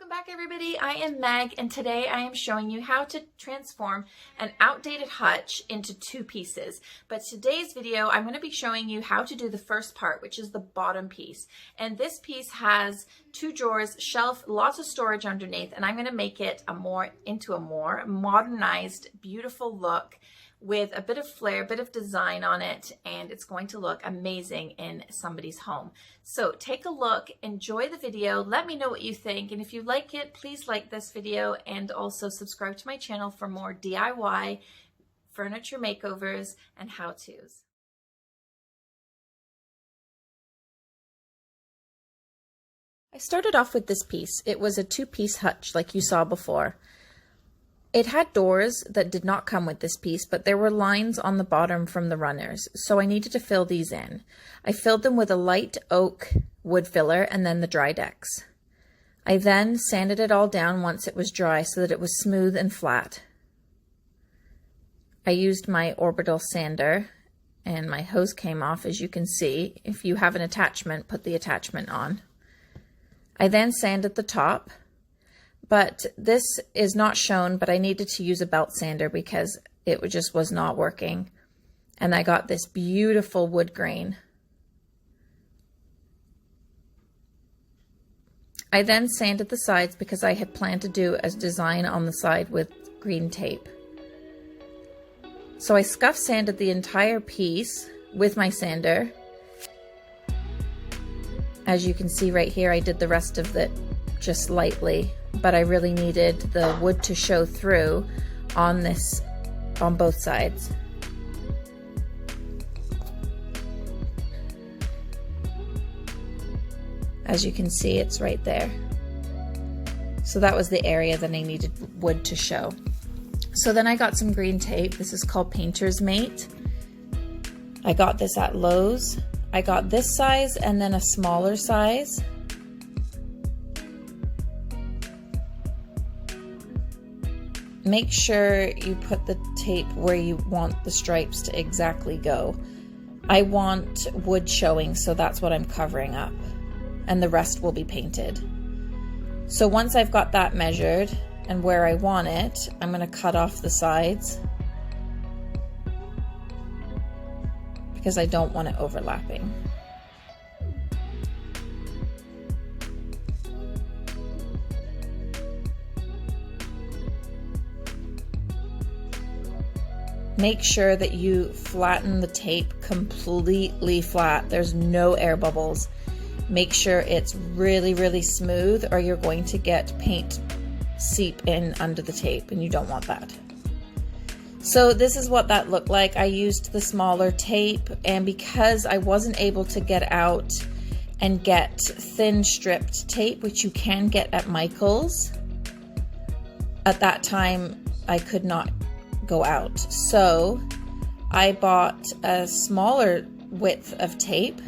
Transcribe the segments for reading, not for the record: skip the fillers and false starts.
Welcome back everybody, I am Meg and today I am showing you how to transform an outdated hutch into two pieces. But today's video I'm going to be showing you how to do the first part, which is the bottom piece. And this piece has two drawers, shelf, lots of storage underneath, and I'm going to make it into a more modernized, beautiful look with a bit of flair, a bit of design on it, and it's going to look amazing in somebody's home. So take a look, enjoy the video, let me know what you think, and if you like it, please like this video and also subscribe to my channel for more DIY furniture makeovers and how-tos. I started off with this piece. It was a two-piece hutch like you saw before. It had doors that did not come with this piece, but there were lines on the bottom from the runners, so I needed to fill these in. I filled them with a light oak wood filler and then the dry decks. I then sanded it all down once it was dry so that it was smooth and flat. I used my orbital sander and my hose came off, as you can see. If you have an attachment, put the attachment on. I then sanded the top. But this is not shown, but I needed to use a belt sander because it just was not working. And I got this beautiful wood grain. I then sanded the sides because I had planned to do a design on the side with green tape. So I scuff sanded the entire piece with my sander. As you can see right here, I did the rest of it just lightly, but I really needed the wood to show through on both sides. As you can see, it's right there. So that was the area that I needed wood to show. So then I got some green tape. This is called Painter's Mate. I got this at Lowe's. I got this size and then a smaller size. Make sure you put the tape where you want the stripes to exactly go. I want wood showing, so that's what I'm covering up, and the rest will be painted. So once I've got that measured and where I want it, I'm going to cut off the sides because I don't want it overlapping. Make sure that you flatten the tape completely flat. There's no air bubbles. Make sure it's really, really smooth or you're going to get paint seep in under the tape and you don't want that. So this is what that looked like. I used the smaller tape, and because I wasn't able to get out and get thin stripped tape, which you can get at Michael's, at that time I could not go out. So I bought a smaller width of tape,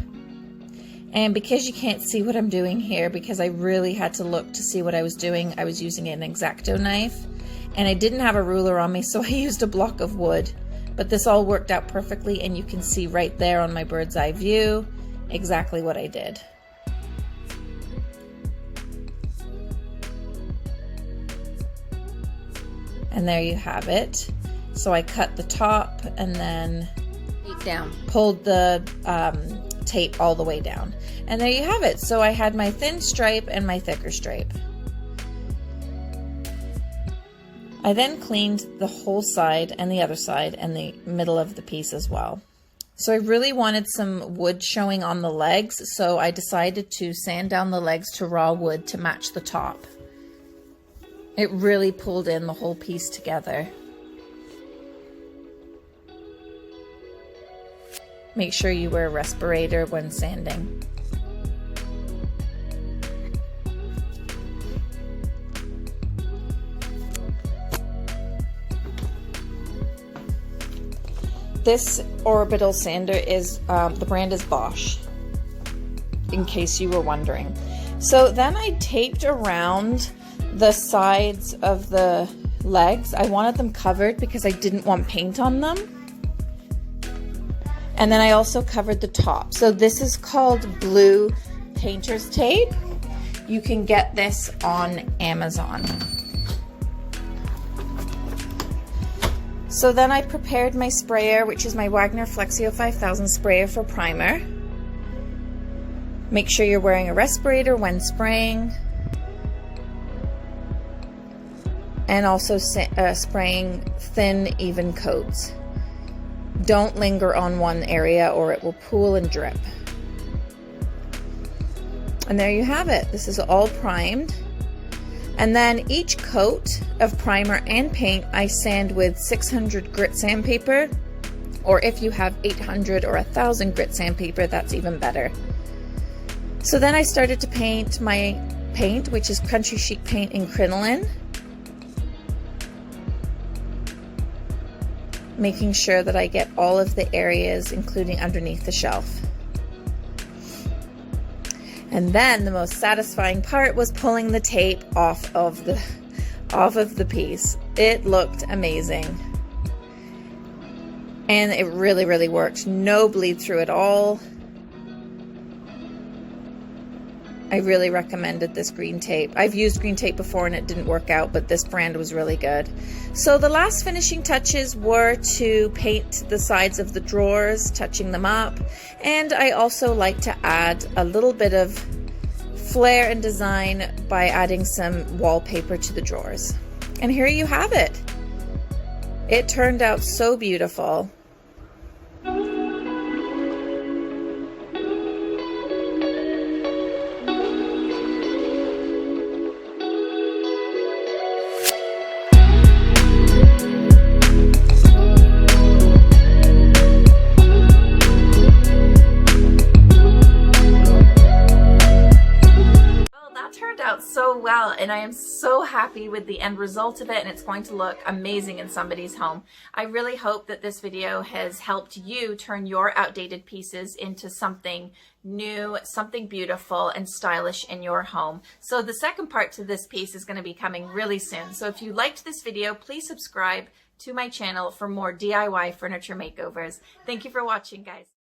and because you can't see what I'm doing here, because I really had to look to see what I was doing, I was using an X-Acto knife and I didn't have a ruler on me, so I used a block of wood. But this all worked out perfectly, and you can see right there on my bird's eye view exactly what I did. And there you have it. So I cut the top and then pulled the tape all the way down. And there you have it. So I had my thin stripe and my thicker stripe. I then cleaned the whole side and the other side and the middle of the piece as well. So I really wanted some wood showing on the legs, so I decided to sand down the legs to raw wood to match the top. It really pulled in the whole piece together. Make sure you wear a respirator when sanding. This orbital sander is, the brand is Bosch, in case you were wondering. So then I taped around the sides of the legs. I wanted them covered because I didn't want paint on them. And then I also covered the top. So this is called blue painter's tape. You can get this on Amazon. So then I prepared my sprayer, which is my Wagner Flexio 5000 sprayer for primer. Make sure you're wearing a respirator when spraying. And also spraying thin, even coats. Don't linger on one area or it will pool and drip. And there you have it. This is all primed. And then each coat of primer and paint I sand with 600 grit sandpaper, or if you have 800 or 1000 grit sandpaper, that's even better. So then I started to paint my paint, which is Country Chic paint in Crinoline. Making sure that I get all of the areas, including underneath the shelf. And then the most satisfying part was pulling the tape off of the piece. It looked amazing. And it really, really worked. No bleed through at all. I really recommended this green tape. I've used green tape before and it didn't work out, but this brand was really good. So the last finishing touches were to paint the sides of the drawers, touching them up. And I also like to add a little bit of flair and design by adding some wallpaper to the drawers. And here you have it. It turned out so beautiful. Out so well, and I am so happy with the end result of it, and it's going to look amazing in somebody's home. I really hope that this video has helped you turn your outdated pieces into something new, something beautiful and stylish in your home. So the second part to this piece is going to be coming really soon. So if you liked this video, please subscribe to my channel for more DIY furniture makeovers. Thank you for watching, guys.